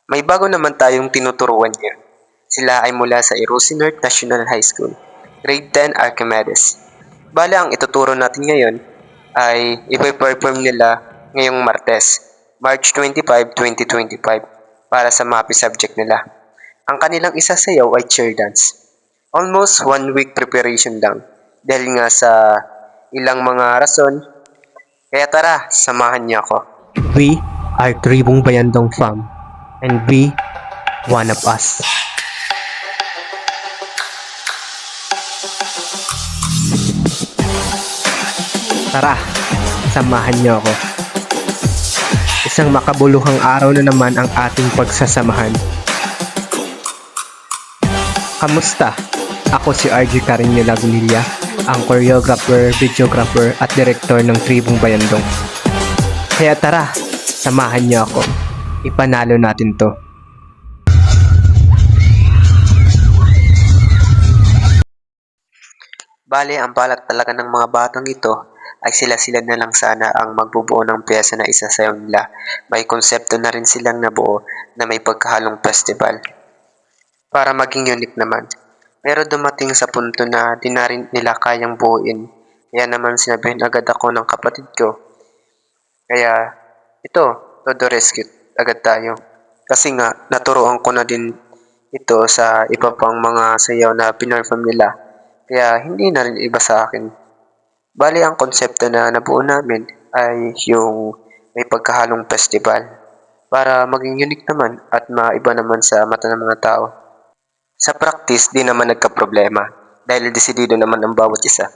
May bago naman tayong tinuturuan ngayon. Sila ay mula sa Erosinert National High School, Grade 10 Archimedes. Bale, ang ituturo natin ngayon ay ipe-perform nila ngayong Martes, March 25, 2025 para sa MAPI subject nila. Ang kanilang isasayaw ay chair dance. Almost 1 week preparation lang dahil nga sa ilang mga rason. Kaya tara, samahan niyo ako. We are Tribong Bayandong Fam and be one of us. Tara, samahan niyo ako. Isang makabuluhang araw na naman ang ating pagsasamahan. Kamusta? Ako si RJ Carino Lagunilla, ang choreographer, videographer at director ng Tribong Bayandong. Kaya tara, samahan niyo ako. Ipanalo natin to. Bale, ang balak talaga ng mga batang ito ay sila-sila na lang sana ang magbubuo ng pyesa na isasayaw nila. May konsepto na rin silang nabuo na may pagkahalong festival para maging unique naman. Pero dumating sa punto na di na rin nila kayang buuin. Kaya naman sinabihin agad ako ng kapatid ko. Kaya ito, todo rescue agad tayo. Kasi nga, naturoan ko na din ito sa iba pang mga sayaw na pinerform nila. Kaya hindi na rin iba sa akin. Bali, ang konsepto na nabuo namin ay yung may pagkahalong festival para maging unique naman at maiba naman sa mata ng mga tao. Sa practice, di naman nagka-problema dahil desidido naman ang bawat isa.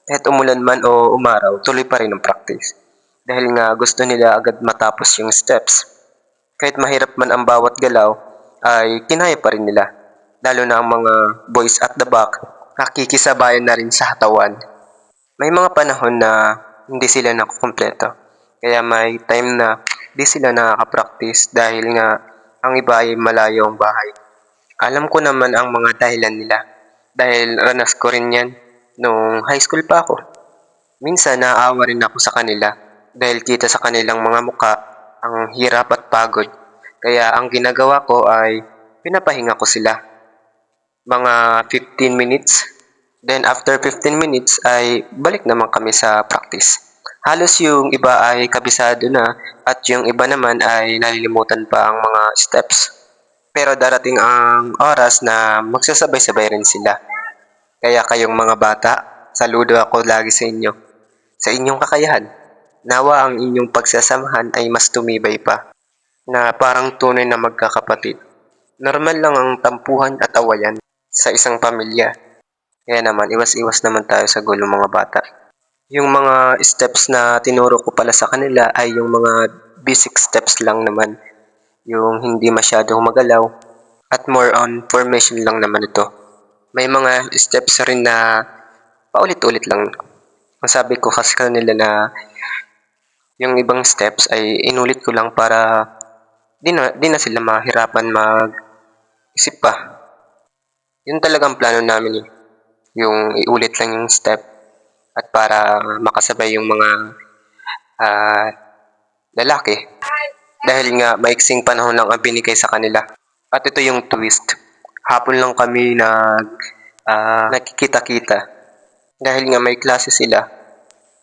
Kahit umulan man o umaraw, tuloy pa rin ang practice. Dahil nga gusto nila agad matapos yung steps. Kahit mahirap man ang bawat galaw, ay kinaya pa rin nila. Lalo na ang mga boys at the back, nakikisabayan na rin sa hatawan. May mga panahon na hindi sila nakukumpleto. Kaya may time na di sila nakaka-practice dahil nga ang iba ay malayo ang bahay. Alam ko naman ang mga dahilan nila dahil ranas ko rin yan nung high school pa ako. Minsan naaawa rin ako sa kanila dahil kita sa kanilang mga muka ang hirap at pagod. Kaya ang ginagawa ko ay pinapahinga ko sila. Mga 15 minutes. Then after 15 minutes ay balik naman kami sa practice. Halos yung iba ay kabisado na at yung iba naman ay nalilimutan pa ang mga steps. Pero darating ang oras na magsasabay-sabay rin sila. Kaya kayong mga bata, saludo ako lagi sa inyo. Sa inyong kakayahan, nawa ang inyong pagsasamahan ay mas tumibay pa. Na parang tunay na magkakapatid. Normal lang ang tampuhan at awayan sa isang pamilya. Kaya naman, iwas-iwas naman tayo sa gulo mga bata. Yung mga steps na tinuro ko pala sa kanila ay yung mga basic steps lang naman. Yung hindi masyadong magalaw at more on formation lang naman ito. May mga steps rin na paulit-ulit lang. Masabi ko kasi kanila na yung ibang steps ay inulit ko lang para di na sila mahirapan mag-isip pa. Yun talagang plano namin eh. Yung iulit lang yung step at para makasabay yung mga lalaki. Dahil nga maiksing panahon lang ang binigay sa kanila. At ito yung twist. Hapon lang kami nakikita-kita. Dahil nga may klase sila.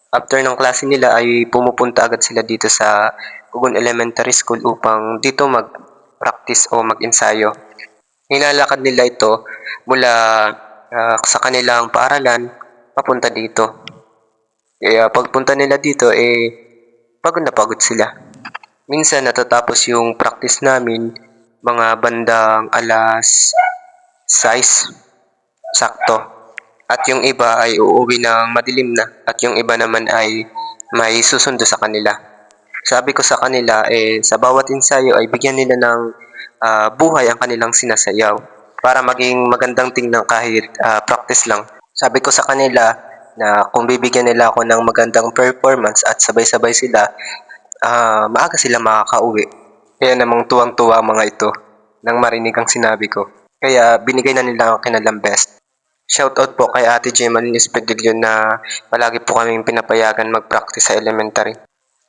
After ng klase nila ay pumupunta agad sila dito sa Kugon Elementary School upang dito mag-practice o mag-ensayo. Nilalakad nila ito mula sa kanilang paaralan papunta dito. Kaya pagpunta nila dito pagod na pagod sila. Minsan natatapos yung practice namin mga bandang alas 6 sakto. At yung iba ay uuwi ng madilim na at yung iba naman ay may susundo sa kanila. Sabi ko sa kanila sa bawat ensayo ay bigyan nila ng buhay ang kanilang sinasayaw para maging magandang tingnan kahit practice lang. Sabi ko sa kanila na kung bibigyan nila ako ng magandang performance at sabay-sabay sila, maaga sila makakauwi. Kaya namang tuwang-tuwa mga ito nang marinig ang sinabi ko. Kaya binigay na nila ang kanilang best. Shoutout po kay Ate Gemaline Espedillo na palagi po kaming pinapayagan mag-practice sa elementary.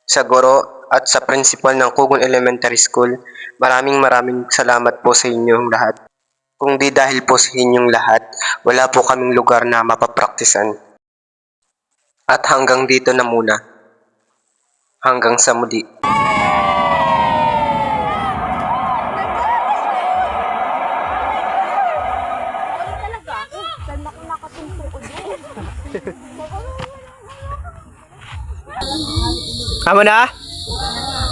Sa guro, at sa principal ng Kugon Elementary School. Maraming salamat po sa inyong lahat. Kung di dahil po sa inyong lahat, wala po kaming lugar na mapapraktisan. At hanggang dito na muna. Hanggang sa muli. Amo na? Thank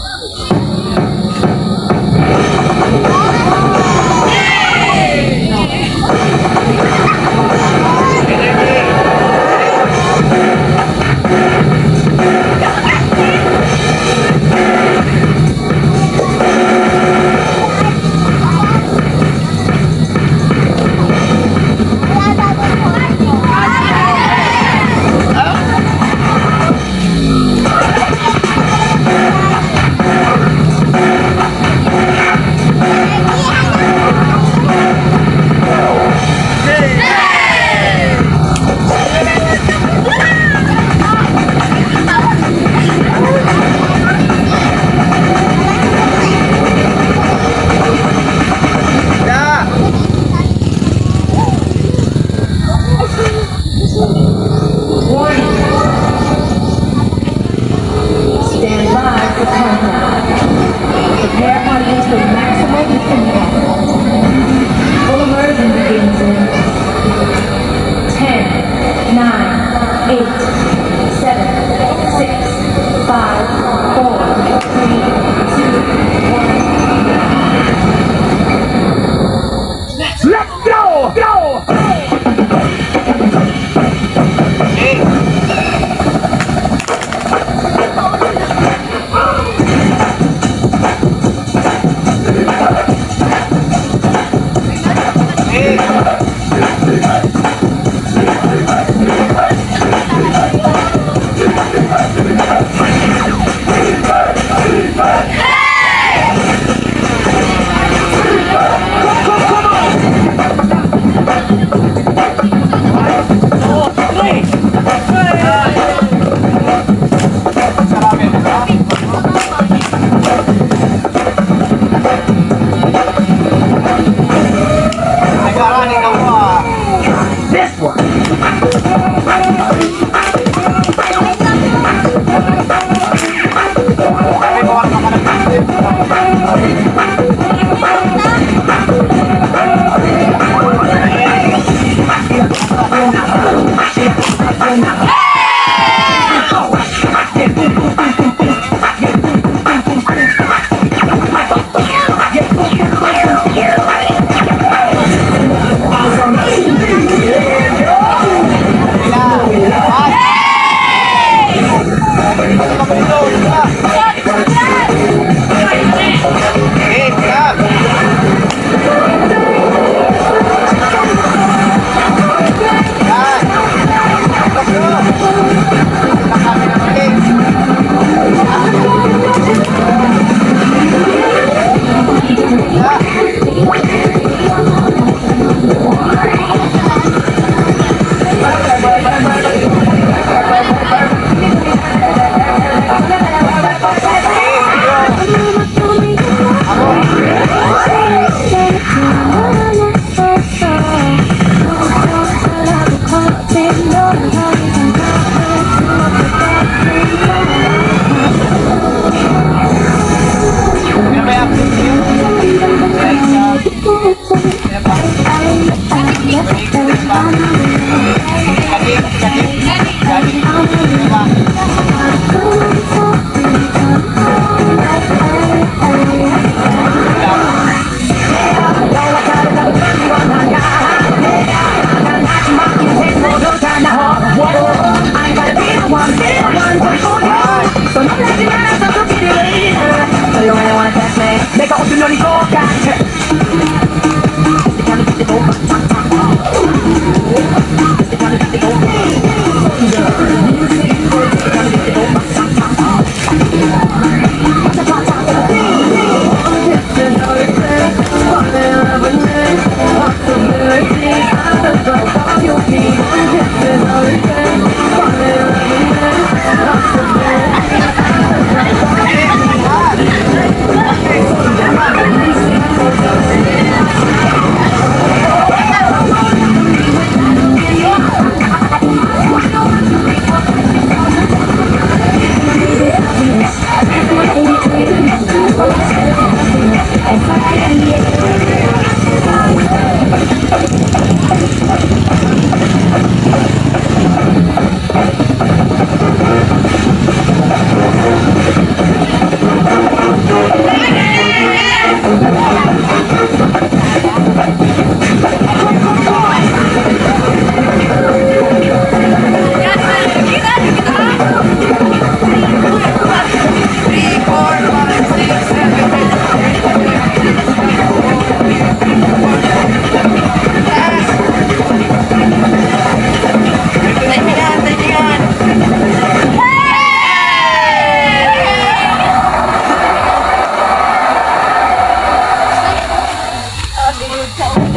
you.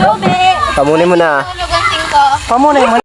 Jobe! Pamunin mo na. Tulog ang tingko. Pamunin mo